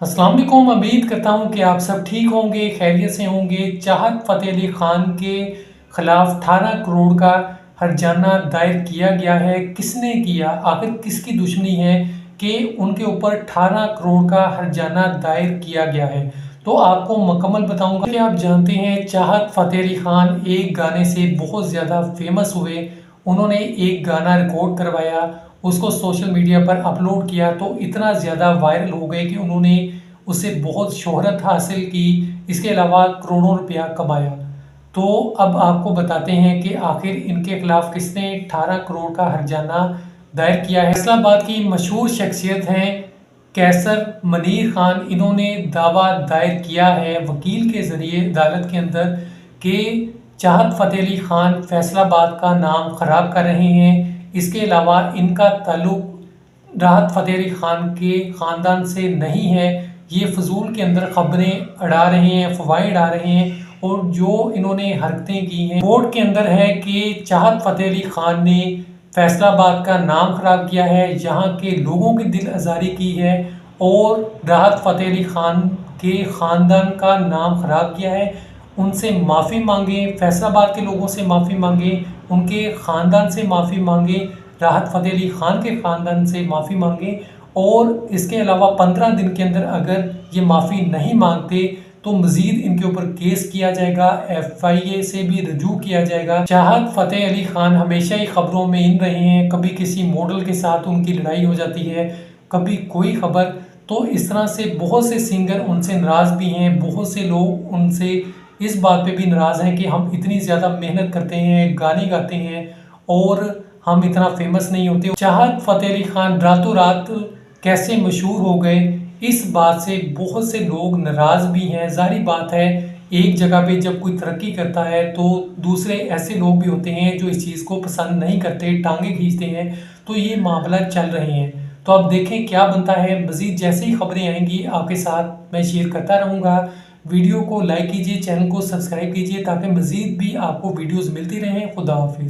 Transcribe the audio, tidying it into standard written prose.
अस्सलाम वालेकुम। उम्मीद करता हूँ कि आप सब ठीक होंगे, खैरियत से होंगे। चाहत फ़तेह अली ख़ान के ख़िलाफ़ 18 करोड़ का हर्जाना दायर किया गया है। किसने किया? आखिर किसकी दुश्मनी है कि उनके ऊपर 18 करोड़ का हर्जाना दायर किया गया है? तो आपको मुकम्मल बताऊंगा कि आप जानते हैं चाहत फ़तेह अली ख़ान एक गाने से बहुत ज़्यादा फेमस हुए। उन्होंने एक गाना रिकॉर्ड करवाया, उसको सोशल मीडिया पर अपलोड किया तो इतना ज़्यादा वायरल हो गए कि उन्होंने उससे बहुत शोहरत हासिल की। इसके अलावा करोड़ों रुपया कमाया। तो अब आपको बताते हैं कि आखिर इनके खिलाफ किसने 18 करोड़ का हर्जाना दायर किया है। फैसलाबाद की मशहूर शख्सियत हैं कैसर मनीर खान। इन्होंने दावा दायर किया है वकील के ज़रिए अदालत के अंदर कि चाहत फ़तेह अली ख़ान फैसलाबाद का नाम ख़राब कर रहे हैं। इसके अलावा इनका ताल्लुक राहत फ़तेह अली ख़ान के ख़ानदान से नहीं है। ये फजूल के अंदर खबरें अड़ा रहे हैं, अफवाहें उड़ा रहे हैं। और जो इन्होंने हरकतें की हैं कोर्ट के अंदर है कि चाहत फ़तेह अली ख़ान ने फैसलाबाद का नाम ख़राब किया है, यहाँ के लोगों की दिल आज़ारी की है और राहत फ़तेह अली ख़ान के ख़ानदान का नाम ख़राब किया है। उनसे माफ़ी मांगे, फैसलाबाद के लोगों से माफ़ी मांगे, उनके ख़ानदान से माफ़ी मांगे, राहत फ़तेह अली ख़ान के ख़ानदान से माफ़ी मांगे। और इसके अलावा 15 दिन के अंदर अगर ये माफ़ी नहीं मांगते तो मज़ीद इनके ऊपर केस किया जाएगा, FIA से भी रजू किया जाएगा। चाहत फ़तेह अली ख़ान हमेशा ही खबरों में इन रहे हैं, कभी किसी मॉडल के साथ उनकी लड़ाई हो जाती है, कभी कोई खबर। तो इस तरह से बहुत से सिंगर उनसे नाराज़ भी हैं, बहुत से लोग उनसे इस बात पे भी नाराज़ हैं कि हम इतनी ज़्यादा मेहनत करते हैं, गाने गाते हैं और हम इतना फेमस नहीं होते। चाहत फ़तेह अली ख़ान रातों रात कैसे मशहूर हो गए, इस बात से बहुत से लोग नाराज़ भी हैं। ज़ाहिर बात है, एक जगह पे जब कोई तरक्की करता है तो दूसरे ऐसे लोग भी होते हैं जो इस चीज़ को पसंद नहीं करते, टांगे खींचते हैं। तो ये मामला चल रहे हैं, तो अब देखें क्या बनता है। मज़ीद जैसे ही खबरें आएंगी आपके साथ मैं शेयर करता रहूँगा। वीडियो को लाइक कीजिए, चैनल को सब्सक्राइब कीजिए ताकि मज़ीद भी आपको वीडियोज़ मिलती रहें। खुदा हाफिज़।